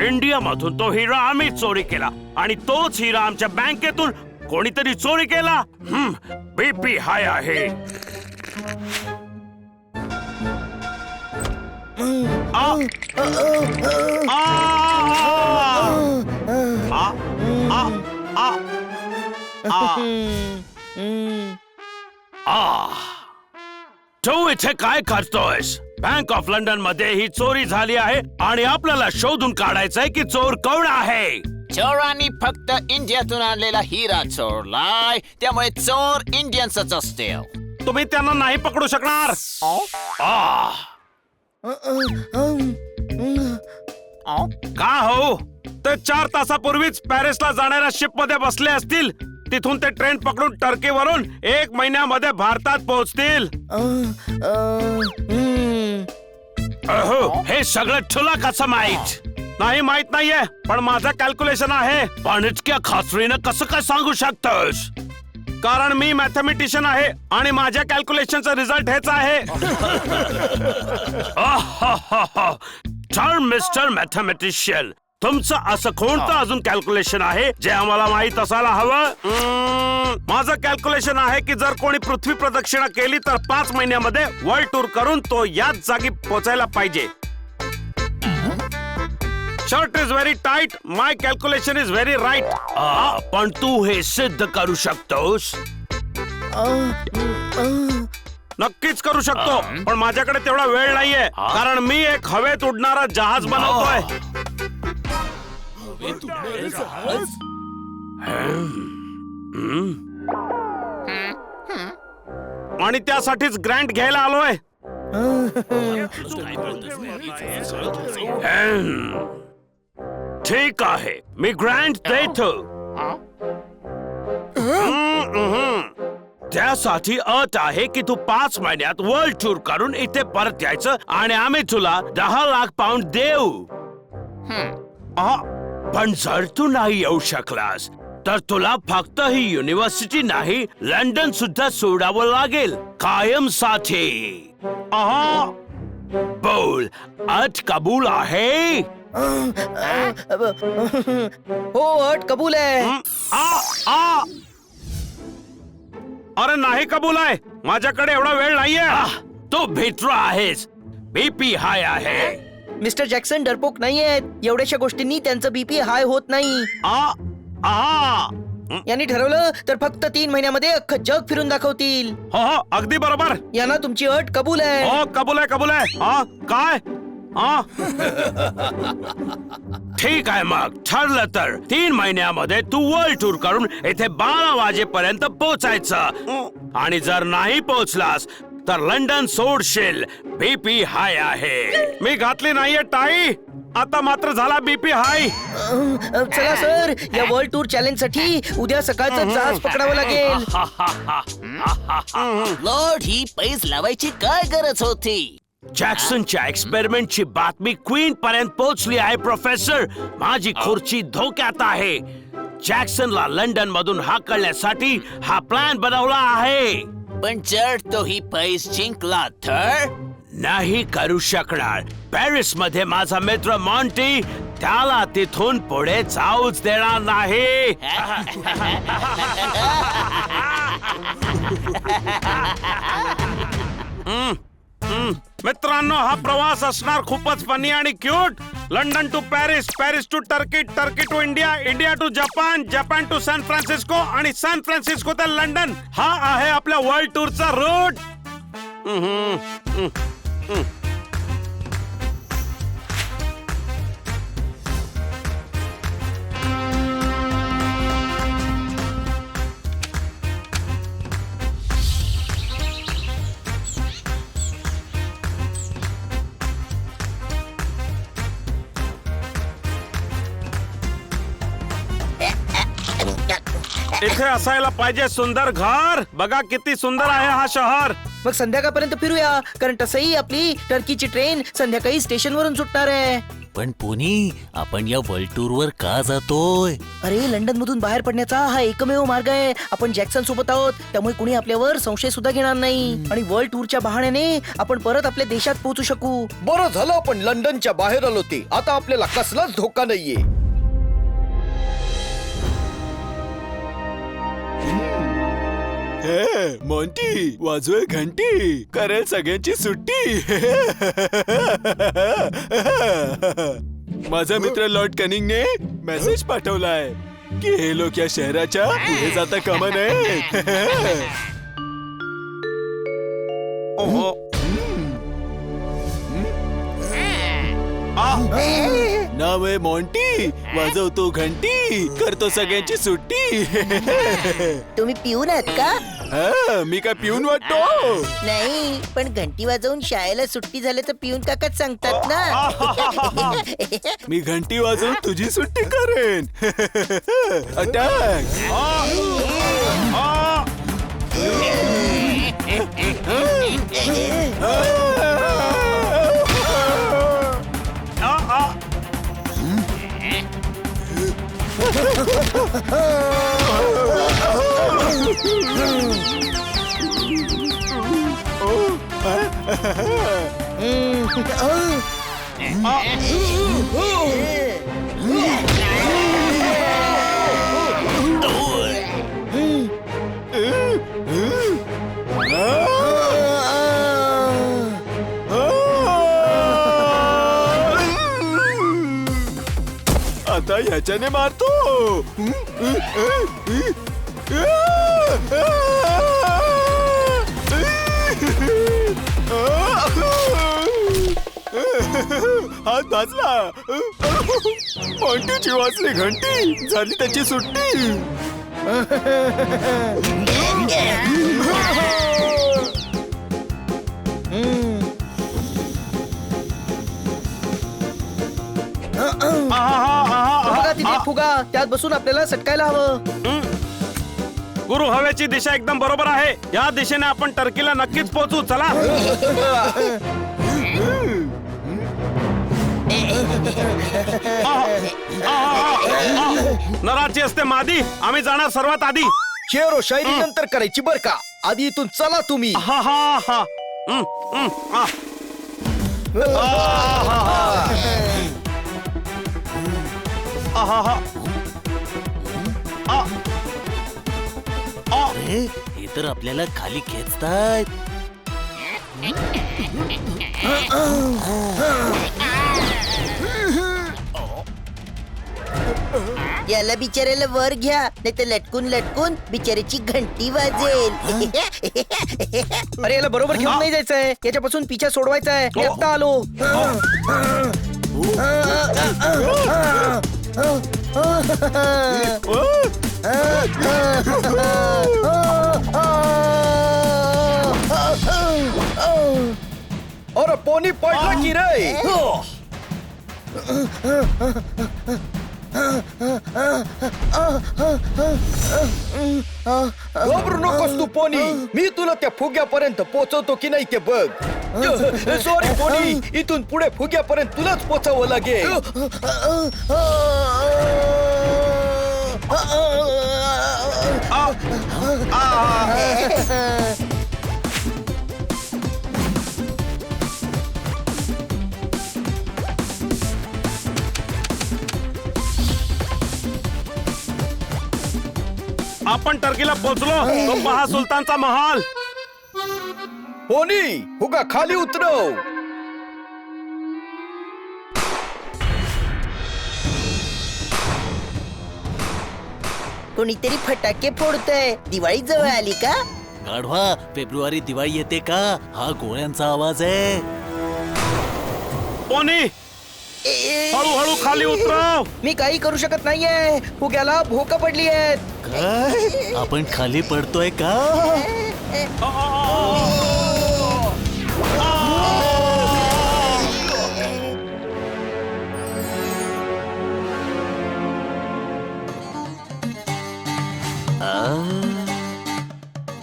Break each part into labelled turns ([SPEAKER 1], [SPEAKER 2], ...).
[SPEAKER 1] इंडियामधून तो हिरा आम्ही चोरी केला आणि तोच हिरा आमच्या बँकेतून कोणीतरी चोरी केला. बीपी हाय आहे. तू इथे काय करतोयस? बँक ऑफ लंडन मध्ये ही चोरी झाली आहे आणि आपल्याला शोधून काढायचंय की चोर कोण आहे.
[SPEAKER 2] चोरांनी फक्त इंडियातून आणलेला हिरा चोरलाय, त्यामुळे चोर इंडियन्सच असतील.
[SPEAKER 1] तुम्ही त्यांना नाही पकडू शकणार. का हो? ते 4 तासापूर्वीच पॅरिसला जाणाऱ्या शिप मध्ये बसले असतील. तिथून ते ट्रेन पकडून टर्कीवरून 1 महिन्यामध्ये भारतात पोहोचतील. हे सगळं तुला कसं माहित? नाही माहित नाहीये, पण माझं कॅल्क्युलेशन आहे. पण इतक्या खात्रीनं कसं काय सांगू शकतोस? कारण मी मॅथमेटिशियन आहे आणि माझ्या कॅल्क्युलेशनचा रिझल्ट हेच आहे. मिस्टर मॅथमेटिशियन, तुमचं असं कोणतं अजून कॅल्क्युलेशन आहे जे आम्हाला माहित असायला हवं? माझं कॅल्क्युलेशन आहे की जर कोणी पृथ्वी प्रदक्षिणा केली तर 5 महिन्यामध्ये वर्ल्ड टूर करून तो याच जागी पोहोचायला पाहिजे. Shirt is very tight. My calculation is very right. पण तू हे सिद्ध करू शकतोस? नक्कीच करू शकतो, पण माझ्याकडे तेवढा वेळ नाहीये, कारण मी एक हवेत उडणारा जहाज बनवतोय. आणि त्यासाठीच ग्रँट घ्यायला आलोय. ठीक आहे, मी ग्रँट देतो. त्यासाठी अट आहे की तू 5 महिन्यात वर्ल्ड टूर करून इथे परत यायचं आणि आम्ही तुला 10 लाख पाऊंड देऊ. पण जर तू नाही येऊ शकलास तर तुला फक्त ही युनिव्हर्सिटी नाही, लंडन सुद्धा सोडावं लागेल कायमसाठी. बोल, अट कबूल आहे?
[SPEAKER 3] हो, अट कबूल आहे.
[SPEAKER 1] अरे नाही कबूल आहे. माझ्याकडे एवढा वेळ नाहीये. तो भित्रा आहेस. बीपी हाय आहे.
[SPEAKER 3] मिस्टर जॅक्सन डरपोक नाहीयेत. एवढ्याशा गोष्टींनी त्यांचं बीपी हाय होत नाही. यांनी ठरवलं तर फक्त 3 महिन्यामध्ये अख्खं जग फिरून दाखवतील.
[SPEAKER 1] हो, अगदी बरोबर.
[SPEAKER 3] यांना तुमची अट कबूल आहे.
[SPEAKER 1] हो, कबूल आहे, कबूल आहे. काय? ठीक आहे, मग ठरलं तर 3 महिन्यामध्ये तू वर्ल्ड टूर करून इथे 12 वाजेपर्यंत पोहोचायचं. आणि जर नाही पोहोचलास तर लंडन सोडशील. बीपी हाय आहे. मी घातली नाहीये टाई, आता मात्र झाला बीपी हाय.
[SPEAKER 3] चला सर, या वर्ल्ड टूर चॅलेंज साठी उद्या सकाळचं जहाज पकडावं लागेल.
[SPEAKER 2] लॉर्ड, ही पैस लावायची काय गरज होती?
[SPEAKER 1] जॅक्सनच्या एक्सपेरिमेंटची बातमी क्वीन पर्यंत पोहोचली आहे प्रोफेसर. माझी खुर्ची धोक्यात आहे. जॅक्सनला लंडन मधून हाकलण्यासाठी हा प्लॅन बनवला आहे.
[SPEAKER 2] पण जर तो ही पैस जिंकला तर?
[SPEAKER 1] नाही करू शकणार. पॅरिस मध्ये माझा मित्र मॉन्टी, त्याला तिथून पुढे जाऊच देणार नाही. मित्रांनो, हा प्रवास असणार खूपच फनी आणि cute. London to Paris, Paris to Turkey, Turkey to India, India to Japan, Japan to San Francisco आणि सॅन फ्रान्सिस्को ते लंडन. हा आहे आपल्या वर्ल्ड टूरचा रूट. इथे असायला पाहिजे सुंदर घर. बघा किती सुंदर आहे हा शहर.
[SPEAKER 3] मग संध्याकाळपर्यंत फिरूया, कारण तसंही आपली टर्कीची ट्रेन संध्याकाळी स्टेशन वरून सुटणार आहे.
[SPEAKER 4] पण पोनी, आपण या वर्ल्ड टूर वर का जातोय?
[SPEAKER 3] अरे लंडन मधून बाहेर पडण्याचा हा एकमेव मार्ग आहे. आपण जॅक्सन सोबत आहोत, त्यामुळे कुणी आपल्यावर संशय सुद्धा घेणार नाही आणि वर्ल्ड टूरच्या बहाण्याने आपण परत आपल्या देशात पोहोचू शकू.
[SPEAKER 5] बरं झालं आपण लंडनच्या बाहेर आलो ते. आता आपल्याला कसलाच धोका नाहीये.
[SPEAKER 6] मॉन्टी, वाजवे घंटी, करेल सगळ्यांची सुट्टी. माझा मित्र लॉर्ड कनिंगने मेसेज पाठवलाय की हे लोक या शहराच्या पुढे जाता कामा नये. नाव आहे मॉन्टी, वाजवतो घंटी, करतो सगळ्यांची सुट्टी.
[SPEAKER 3] तुम्ही पिऊन आहात का?
[SPEAKER 6] हा, मी काय पिऊन वाटतो?
[SPEAKER 3] नाही, पण घंटी वाजवून शाळेला सुट्टी झाल्याचं पिऊन काकाच सांगतात ना.
[SPEAKER 6] मी घंटी वाजवून तुझी सुट्टी करेन. अटॅक. आता ह्याच्याने मारतो. हात भाजला. पॉन्टूची वाजली घंटी, झाली त्याची सुट्टी.
[SPEAKER 3] बघा तिथे फुगा, त्यात बसून आपल्याला सटकायला हवं.
[SPEAKER 1] गुरु, हवेची दिशा एकदम बरोबर आहे. या दिशेने आपण टर्कीला नक्कीच पोहोचू. चला. नराची असते मादी, आम्ही जाणार सर्वात आधी.
[SPEAKER 5] शेरो शायरी नंतर करायची बर का. आधी इथून चला तुम्ही.
[SPEAKER 1] हा हा हा.
[SPEAKER 4] अरे, हे तर आपल्याला खाली खेचतायत.
[SPEAKER 3] याला बिचाऱ्याला वर घ्या, नाही तर लटकून लटकून बिचाऱ्याची घंटी वाजेल. अरे याला बरोबर घेऊन नाही जायचंय, याच्यापासून पिछा सोडवायचा आहे. मी आता आलो.
[SPEAKER 5] अरे पोनी पडला की रे. घाबरू नकोस तू पोनी. मी तुला त्या फुग्यापर्यंत पोहोचवतो की नाही ते बघ. सॉरी पोनी, इथून पुढे फुग्यापर्यंत तुलाच पोचावं लागेल.
[SPEAKER 1] आपण टर्कीला पोहोचलो. तो पहा सुलतानचा महाल.
[SPEAKER 5] पोनी, फुगा खाली उतरव.
[SPEAKER 3] कोणीतरी फटाके फोडतंय. दिवाळी जवळ आली का?
[SPEAKER 4] गाढवा, फेब्रुवारी दिवाळी येते का? हा गोळ्यांचा आवाज आहे.
[SPEAKER 1] पोनी, हळूहळू खाली उतरव.
[SPEAKER 3] मी काही करू शकत नाहीये. फुग्याला भोकं पडली आहेत.
[SPEAKER 4] काय? आपण खाली पडतोय का?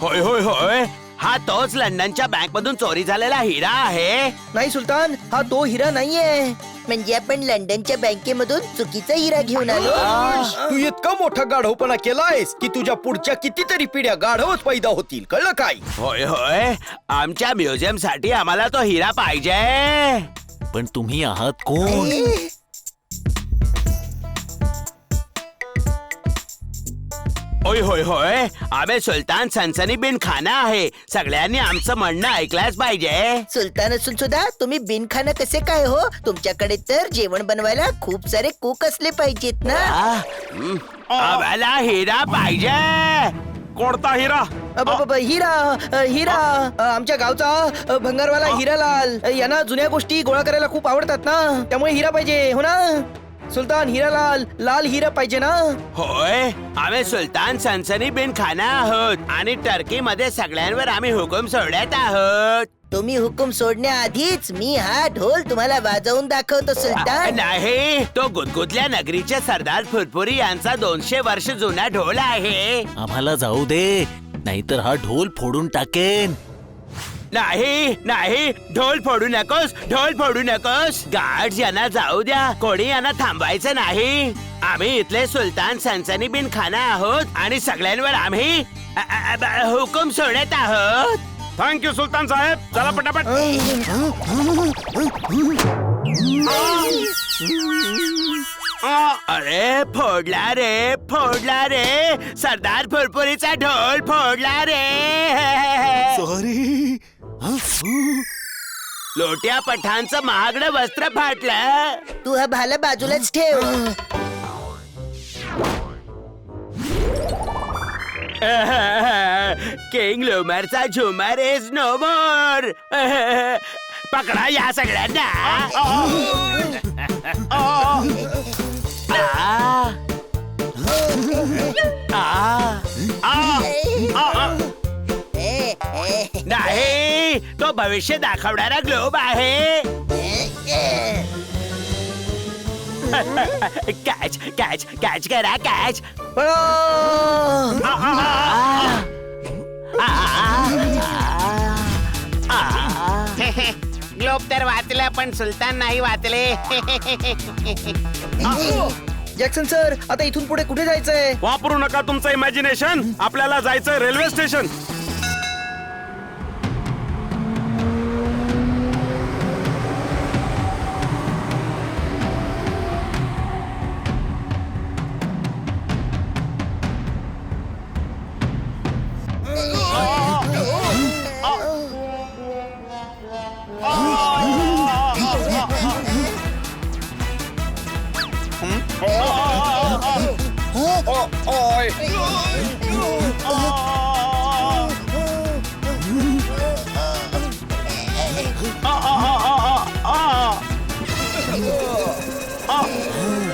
[SPEAKER 1] होय होय होय, हा तोच लंडनच्या बँक मधून चोरी झालेला हिरा आहे?
[SPEAKER 3] नाही सुलतान, हा तो हिरा नाहीये. म्हणजे आपण लंडनच्या बँकेमधून चुकीचा हिरा घेऊन आलो.
[SPEAKER 5] तू इतका मोठा गाढवपणा केलायस की तुझ्या पुढच्या कितीतरी पिढ्या गाढवच पैदा होतील, कळलं काय?
[SPEAKER 1] होय होय, आमच्या म्युझियम साठी आम्हाला तो हिरा पाहिजे.
[SPEAKER 4] पण तुम्ही आहात कोण?
[SPEAKER 1] होय होय होय, आम्ही सुलतान सनसनी बिन खाना आहे. सगळ्यांनी आमचं म्हणणं ऐकलंच पाहिजे.
[SPEAKER 3] सुलतान असून सुद्धा तुम्ही बिनखाना कसे काय हो? तुमच्याकडे तर जेवण बनवायला खूप सारे कुक असले पाहिजेत ना.
[SPEAKER 1] आम्हाला हिरा पाहिजे.
[SPEAKER 6] कोणता हिरा?
[SPEAKER 3] हिरा हिरा आमच्या गावचा भंगारवाला हिरालाल. यांना जुन्या गोष्टी गोळा करायला खूप आवडतात ना, त्यामुळे हिरा पाहिजे हो ना सुलतान. हिरालाल, लाल हिरा पाहिजे ना.
[SPEAKER 1] होय, आम्ही सुलतान सनसनी बिन खाना आहोत आणि टर्की मध्ये सगळ्यांवर आम्ही हुकूम सोडत आहोत.
[SPEAKER 3] तुम्ही हुकूम सोडण्याआधीच मी हा ढोल तुम्हाला वाजवून दाखवतो सुलतान.
[SPEAKER 1] नाही, तो गुदगुदल्या नगरीचे सरदार फुरफुरी यांचा 200 वर्ष जुना ढोल आहे.
[SPEAKER 4] आम्हाला जाऊ दे, नाहीतर हा ढोल फोडून टाकेन.
[SPEAKER 1] नाही नाही, ढोल फोडू नकोस, ढोल फोडू नकोस. गार्ड्स यांना जाऊ द्या, कोणी यांना थांबवायचं नाही. आम्ही इथले सुलतान सनसनी बिन खाना आहोत आणि सगळ्यांवर आम्ही हुकूम सोडत आहोत.
[SPEAKER 6] थँक्यू सुलतान साहेब. चला पटापट.
[SPEAKER 1] अरे फोडला रे, फोडला रे, सरदार फुरफुरीचा ढोल फोडला रे.
[SPEAKER 4] सॉरी.
[SPEAKER 1] लोट्या पठाणचं महागडं वस्त्र फाटलं.
[SPEAKER 3] तू हा भाला बाजूलाच ठेव.
[SPEAKER 1] किंग लुमरचा झुमर इज नो मोर. पकडा या सगळ्यांना. नाही, तो भविष्य दाखवणारा ग्लोब आहे. कॅच कॅच कॅच करा, कॅच.
[SPEAKER 2] ग्लोब तर वाचलं पण सुलतान नाही वाचले.
[SPEAKER 3] जॅक्सन सर, आता इथून पुढे कुठे जायचंय?
[SPEAKER 6] वापरू नका तुमचं इमॅजिनेशन. आपल्याला जायचंय रेल्वे स्टेशन.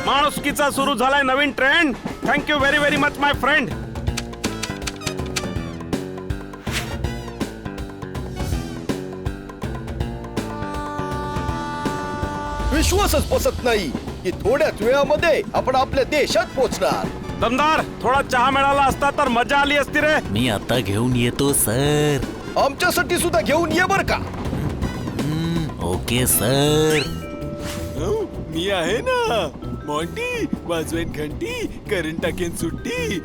[SPEAKER 6] माणुसकीचा सुरू झालाय नवीन trend. Thank you very very much my friend.
[SPEAKER 5] विश्वासच बसत नाही की थोड्याच वेळामध्ये आपण आपल्या देशात पोहोचणार.
[SPEAKER 6] दमदार, थोडा चहा मिळाला असता तर मजा आली असती रे.
[SPEAKER 4] मी आता घेऊन येतो सर.
[SPEAKER 5] आमच्यासाठी सुद्धा घेऊन ये बर का.
[SPEAKER 4] Okay sir.
[SPEAKER 6] मी आहे ना मॉन्टी. वाजवेन घंटी, करून टाकेन सुट्टी.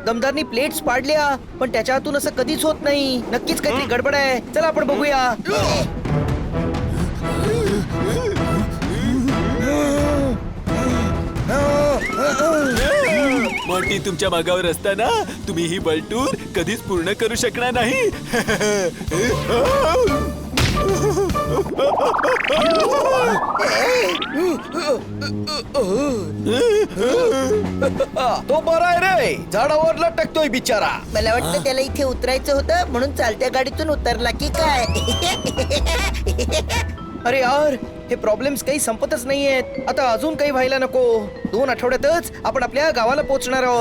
[SPEAKER 3] दमदारनी प्लेट्स पाडल्या, पण त्याच्या हातून असं कधीच होत नाही. नक्कीच काहीतरी गडबड आहे. चला आपण बघूया.
[SPEAKER 6] मॉन्टी तुमच्या मागावर असताना तुम्ही ही बलटूर कधीच पूर्ण करू शकणार नाही.
[SPEAKER 5] तो बरा आहे रे, झाडावर लटकतोय बिचारा.
[SPEAKER 3] मला वाटतं त्याला इथे उतरायचं होतं म्हणून चालत्या गाडीतून उतरला की काय. अरे यार, हे प्रॉब्लेम्स काही संपतच नाहीयेत. आता अजून काही व्हायला नको. 2 आठवड्यातच आपण आपल्या गावाला पोहोचणार आहोत.